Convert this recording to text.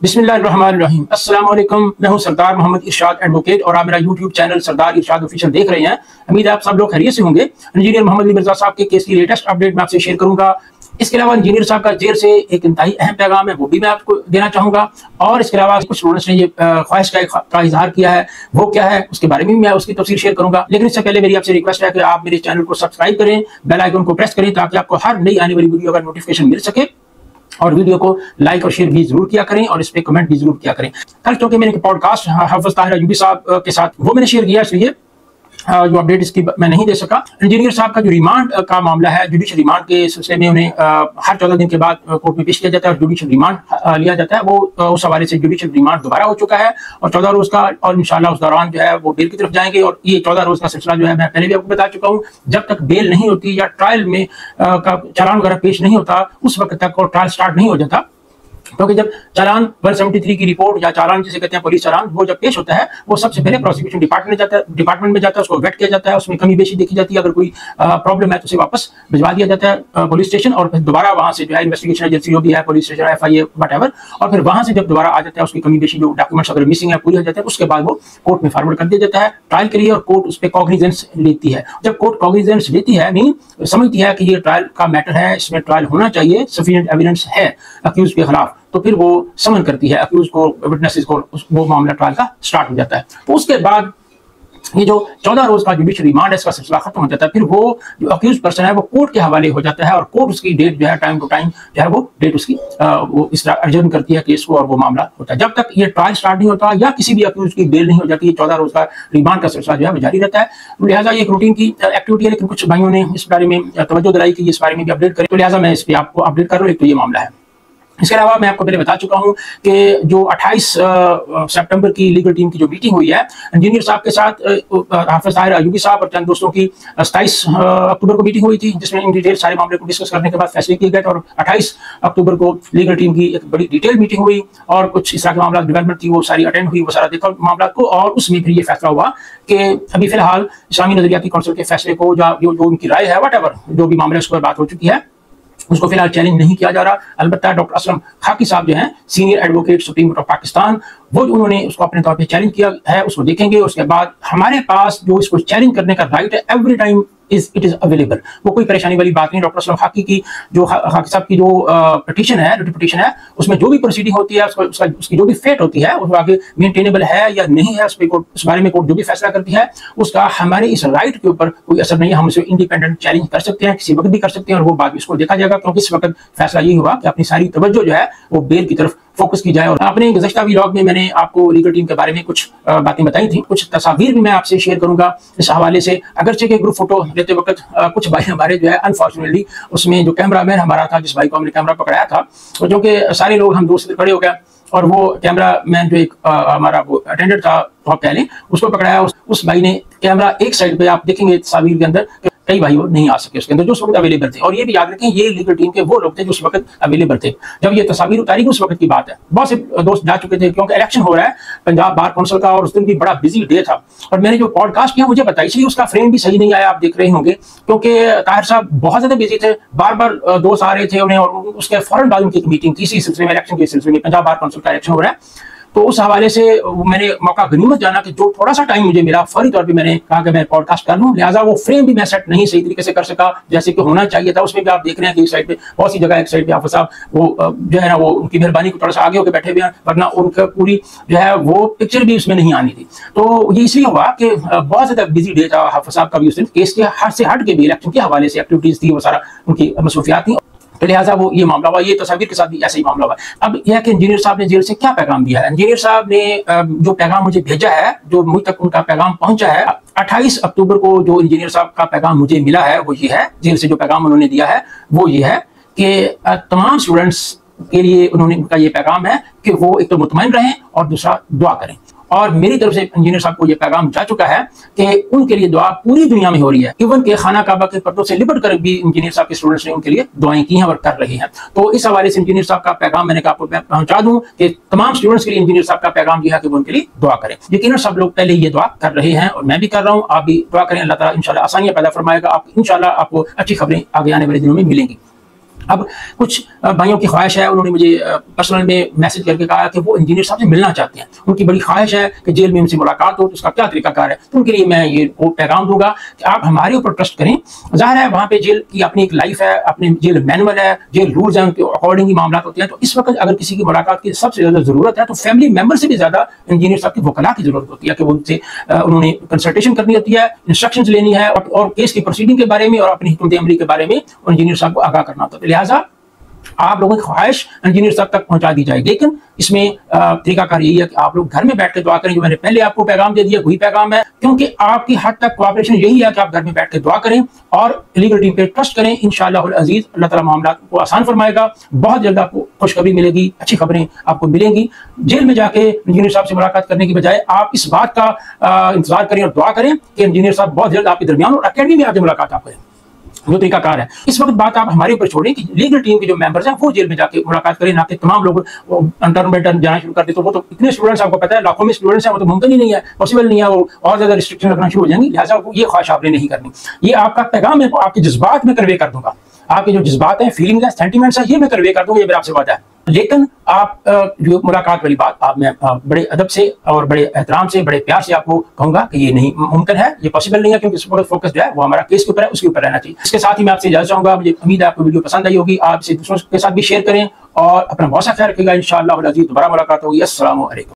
बिस्मिल्लाहिर्रहमानिर्रहीम। अस्सलाम वालेकुम। मैं हूं सरदार मोहम्मद इरशाद एडवोकेट और आप मेरा यूट्यूब चैनल सरदार इरशाद ऑफिशियल देख रहे हैं। उम्मीद है आप सब लोग खैरियत से होंगे। इंजीनियर मोहम्मद अली मिर्जा साहब के केस की लेटेस्ट अपडेट मैं आपसे शेयर करूंगा। इसके अलावा इंजीनियर साहब का जेल से एक इंतहाई अहम पैगाम है, वो भी मैं आपको देना चाहूंगा। और इसके अलावा कुछ स्टूडेंट्स ने ये ख्वाहिश का इजहार किया है, वो क्या है उसके बारे में भी मैं उसकी तफसीर शेयर करूंगा। लेकिन इससे पहले मेरी आपसे रिक्वेस्ट है कि आप मेरे चैनल को सब्सक्राइब करें, बेल आइकन को प्रेस करें ताकि आपको हर नई आने वाली वीडियो का नोटिफिकेशन मिल सके। और वीडियो को लाइक और शेयर भी जरूर किया करें और इस पे कमेंट भी जरूर किया करें। कल क्योंकि मैंने पॉडकास्ट हाफिज ताहिर अयूबी साहब के साथ वो मैंने शेयर किया, इसलिए जो अपडेट इसकी मैं नहीं दे सका। इंजीनियर साहब का जो रिमांड का मामला है, जुडिशियल रिमांड के सिलसिले में उन्हें हर 14 दिन के बाद कोर्ट में पेश किया जाता है और जुडिशियल रिमांड लिया जाता है। वो उस हवाले से जुडिशियल रिमांड दोबारा हो चुका है और 14 रोज का, और इंशाल्लाह उस दौरान जो है वो बेल की तरफ जाएंगे। और ये 14 रोज का सिलसिला जो है मैं पहले भी आपको बता चुका हूँ, जब तक बेल नहीं होती या ट्रायल में का चालान वगैरह पेश नहीं होता उस वक्त तक और ट्रायल स्टार्ट नहीं हो जाता। क्योंकि जब चालान 173 की रिपोर्ट या चालान जिसे कहते हैं पुलिस चालान, वो जब पेश होता है वो सबसे पहले प्रोसिक्यूशन डिपार्टमेंट में जाता है, उसको वेट किया जाता है, उसमें कमी बेशी देखी जाती है। अगर कोई प्रॉब्लम है तो उसे वापस भिजवा दिया जाता है पुलिस स्टेशन और फिर दोबारा वहां से जो है इन्वेस्टिगेशन एजेंसी जो भी है, पुलिस स्टेशन, FIA व्हाटएवर, और फिर वहां से जब दोबारा आ जाता है उसकी कमी बेशी जो डॉक्यूमेंट्स अगर मिसिंग है पूरी हो जाते हैं, उसके बाद वो कोर्ट में फॉरवर्ड कर दिया जाता है ट्रायल के लिए और कोर्ट उस पर कॉग्निजेंस लेती है। जब कोर्ट कॉग्निजेंस लेती है, मीन समझती है कि ये ट्रायल का मैटर है, इसमें ट्रायल होना चाहिए, सफिशिएंट एविडेंस है अक्यूज के खिलाफ, तो फिर वो समन करती है अक्यूज को, विटनेसेस को, वो मामला ट्रायल का स्टार्ट हो जाता है। तो उसके बाद ये जो 14 रोज का जुडिशियल रिमांड है इसका सिलसिला खत्म हो जाता है। फिर वो जो अक्यूज पर्सन है वो कोर्ट के हवाले हो जाता है और कोर्ट उसकी डेट जो है टाइम टू टाइम जो है वो डेट उसकी वो इस तरह अर्जन करती है केस को और वो मामला होता है। जब तक ये ट्रायल स्टार्ट नहीं होता या किसी भी अक्यूज की बेल नहीं हो जाती, 14 रोज का रिमांड का सिलसिला जो है वो जारी रहता है। लिहाजा ये एक रूटीन की एक्टिविटी है, लेकिन कुछ भाइयों ने इस बारे में तवज्जो दिलाई कि इस बारे में भी अपडेट करें, तो लिहाजा मैं इस पर आपको अपडेट कर रहा हूँ। एक तो ये मामला है। इसके अलावा मैं आपको पहले बता चुका हूं कि जो 28 सितंबर की लीगल टीम की जो मीटिंग हुई है इंजीनियर साहब के साथ, हाफिज ताहिर अयूबी साहब और चंद दोस्तों की 27 अक्टूबर को मीटिंग हुई थी, जिसमें इन डिटेल सारे मामले को डिस्कस करने के बाद फैसले किए गए थे। और 28 अक्टूबर को लीगल टीम की एक बड़ी डिटेल मीटिंग हुई और कुछ इस तरह के मामला डेवलपमेंट थी, वो सारी अटेंड हुई, वो सारा देखा मामला को, और उसमें फिर ये फैसला हुआ कि अभी फिलहाल इस्लामी नजरियाती काउंसिल के फैसले को या जो उनकी राय है, व्हाटएवर जो भी मामले उस पर बात हो चुकी है, उसको फिलहाल चैलेंज नहीं किया जा रहा। अलबत्ता डॉक्टर असलम खाकी साहब जो हैं senior advocate supreme court of Pakistan, वो उन्होंने उसको अपने तौर पे चैलेंज किया है, उसको देखेंगे। उसके बाद हमारे पास जो इसको चैलेंज करने का राइट है, every time it is available, वो कोई परेशानी वाली बात नहीं। डॉक्टर असलम खाकी की जो खाकी साहब की जो पिटीशन है, पिटीशन है, उसमें जो भी प्रोसीडिंग होती है, उसकी जो भी फेट होती है, वो आगे मेंटेनेबल है या नहीं है, उस बारे में कोर्ट जो भी फैसला करती है उसका हमारे इस राइट के ऊपर कोई असर नहीं है। हम उसे इंडिपेंडेंट चैलेंज कर सकते हैं, किसी वक्त भी कर सकते हैं, और वो बाद में इसको देखा जाएगा। क्योंकि इस वक्त फैसला यही हुआ कि अपनी सारी तवज्जो जो है वो बेल की तरफ फोकस की जाए। और अपने गुज़श्ता व्लॉग में मैंने आपको लीगल टीम के बारे में कुछ बातें बताई थी, कुछ तस्वीर भी मैं आपसे शेयर करूंगा इस हवाले से। अगरचे के ग्रुप फोटो लेते वक्त कुछ भाई हमारे जो है अनफॉर्चुनेटली उसमें जो कैमरा मैन हमारा था, जिस भाई को हमने कैमरा पकड़ाया था, तो जो कि सारे लोग हम दोस्त खड़े हो गए और वो कैमरा मैन जो एक हमारा वो अटेंडेंट था, तो आप कह लें, उसको पकड़ाया। उस भाई ने कैमरा एक साइड पे, आप देखेंगे तस्वीर के अंदर कई भाई वो नहीं आ सके उसके अंदर जो उस वक्त अवेलेबल थे। और ये भी याद रखें ये लीगल टीम के वो लोग थे जो उस वक्त अवेलेबल थे जब ये तस्वीर उतारी, उस वक्त की बात है। बहुत से दोस्त जा चुके थे क्योंकि इलेक्शन हो रहा है पंजाब बार काउंसिल का और उस दिन भी बड़ा बिजी डे था। और मैंने जो पॉडकास्ट किया मुझे बताया, इसलिए उसका फ्रेम भी सही नहीं आया, आप देख रहे होंगे, क्योंकि ताहिर साहब बहुत ज्यादा बिजी थे, बार बार दोस्त आ रहे थे उन्हें, और उसके फौरन बाद उनकी एक मीटिंग थी इसी सिलसिले में, इलेक्शन के सिलसिले में, पंजाब बार काउंसिल का इलेक्शन हो रहा है। तो उस हवाले से मैंने मौका गनीमत जाना कि जो थोड़ा सा टाइम मुझे मिला फौरी तौर पे मैंने कहा कि मैं पॉडकास्ट कर लूं। लिहाजा वो फ्रेम भी मैं सेट नहीं सही तरीके से कर सका जैसे कि होना चाहिए था। उसमें भी आप देख रहे हैं कि इस साइड पे बहुत सी जगह, एक साइड पे हाफिज साहब वो जो है ना वो उनकी मेहरबानी को थोड़ा सा आगे होकर बैठे हुए हैं, वरना उनका पूरी जो है वो पिक्चर भी उसमें नहीं आनी थी। तो ये इसलिए हुआ कि बहुत ज्यादा बिजी डे था हाफिज साहब का भी उस दिन, केस के हट से हट के भी इलेक्शन के हवाले से एक्टिविटीज थी, वो सारा उनकी मसरूफियात थी, तो लिहाजा वो ये मामला हुआ। ये तस्वीर के साथ भी ऐसा ही मामला हुआ। अब यह कि इंजीनियर साहब ने जेल से क्या पैगाम दिया है। इंजीनियर साहब ने जो पैगाम मुझे भेजा है, जो मुझ तक उनका पैगाम पहुंचा है, 28 अक्टूबर को जो इंजीनियर साहब का पैगाम मुझे मिला है वो ये है, जेल से जो पैगाम उन्होंने दिया है वो ये है कि तमाम स्टूडेंट्स के लिए उन्होंने उनका ये पैगाम है कि वो एक तो मुतमईन रहें और दूसरा दुआ करें। और मेरी तरफ से इंजीनियर साहब को यह पैगाम जा चुका है कि उनके लिए दुआ पूरी दुनिया में हो रही है। इवन के खाना काबा के पर्दों से लिपट कर भी इंजीनियर साहब के स्टूडेंट्स ने उनके लिए दुआएं की हैं और कर रहे हैं। तो इस हवाले से इंजीनियर साहब का पैगाम मैंने आपको पहुंचा दूं कि तमाम स्टूडेंट्स के लिए इंजीनियर साहब का पैगाम यह है कि वो उनके लिए दुआ करें। यकीनन सब लोग पहले ये दुआ कर रहे हैं और मैं भी कर रहा हूँ, आप भी दुआ करें। अल्लाह ताला इंशाल्लाह आसानियां पैदा फरमाएगा, आप इंशाल्लाह आपको अच्छी खबरें आगे आने वाले दिनों में मिलेंगी। اب کچھ بھائیوں کی خواہش ہے، انہوں نے مجھے پرسنل میں میسج کر کے کہا کہ وہ انجینئر صاحب سے ملنا چاہتے ہیں، ان کی بڑی خواہش ہے کہ جیل میں ان سے ملاقات ہو، تو اس کا کیا طریقہ کار ہے؟ تو ان کے لیے میں یہ پیغام دوں گا کہ آپ ہمارے اوپر ٹرسٹ کریں. ظاہر ہے وہاں پہ جیل کی اپنی ایک لائف ہے، اپنے جیل مینول ہے، جیل رولز ہیں، ان کے اکارڈنگ ہی معاملات ہوتے ہیں. تو اس وقت اگر کسی کی ملاقات کی سب سے زیادہ ضرورت ہے تو فیملی ممبر سے بھی زیادہ انجینئر صاحب کی وکلاء کی ضرورت ہوتی ہے کہ وہ ان سے انہوں نے کنسلٹیشن کرنی ہوتی ہے، انسٹرکشنز لینی ہے، اور کیس کی پروسیڈنگ کے بارے میں اور اپنی حکمت عملی کے بارے میں انجینئر صاحب کو آگاہ کرنا ہوتا ہے. لہٰذا آپ لوگوں کی خواہش انجینئر صاحب تک پہنچا دی جائے، لیکن اس میں طریقہ کار یہی ہے کہ آپ لوگ گھر میں بیٹھ کے دعا کریں. جو میں نے پہلے آپ کو پیغام دے دیا وہی پیغام ہے، کیونکہ آپ کی حد تک کوآپریشن یہی ہے کہ آپ گھر میں بیٹھ کے دعا کریں اور لیگل ٹیم پہ ٹرسٹ کریں. انشاءاللہ العزیز اللہ تعالیٰ معاملات کو آسان فرمائے گا. بہت جلد آپ کو خوشخبری ملے گی، اچھی خبریں آپ کو ملیں گی. جیل میں جا کے انجینئر صاحب سے ملاقات کرنے کی بجائے آپ اس بات کا انتظار کریں اور دعا کریں کہ انجینئر صاحب بہت جلد آپ کے درمیان اور اکیڈمی میں آ کے ملاقات آپ کریں. وہ طریقہ کار ہے. اس وقت بات آپ ہمارے اوپر چھوڑیں کہ لیگل ٹیم کے جو ممبرز ہیں وہ جیل میں جا کے ملاقات کریں، نہ کہ تمام لوگ انٹرن بیٹرن جانا شروع کر دیں. تو وہ تو اتنے اسٹوڈنٹس آپ کو پتہ ہے، لاکھوں میں اسٹوڈنٹس ہیں، وہ تو ممکن ہی نہیں ہے، پاسبل نہیں ہے، وہ اور زیادہ ریسٹرکشن رکھنا شروع ہو جائیں گی. لہٰذا یہ خواہش آپ نے نہیں کرنی. یہ آپ کا پیغام میں آپ کے جذبات میں کنوے کر دوں گا. آپ کے جو جذبات ہیں، فیلنگز ہیں، سینٹیمنٹس ہیں، یہ میں کنوے کر دوں گا. یہ میرا آپ سے وعدہ ہے. لیکن آپ جو ملاقات والی بات آپ میں بڑے ادب سے اور بڑے احترام سے، بڑے پیار سے آپ کو کہوں گا کہ یہ نہیں ممکن ہے، یہ پاسبل نہیں ہے، کیونکہ اس وقت فوکس جو ہے وہ ہمارا کیس کے اوپر ہے، اس کے اوپر رہنا چاہیے. اس کے ساتھ ہی میں آپ سے اجازت چاہوں گا. مجھے امید ہے آپ کو ویڈیو پسند آئی ہوگی. آپ اسے دوسروں کے ساتھ بھی شیئر کریں اور اپنا بہت سا خیال رکھیے گا. انشاءاللہ العزیز دوبارہ ملاقات ہوگی. السلام علیکم.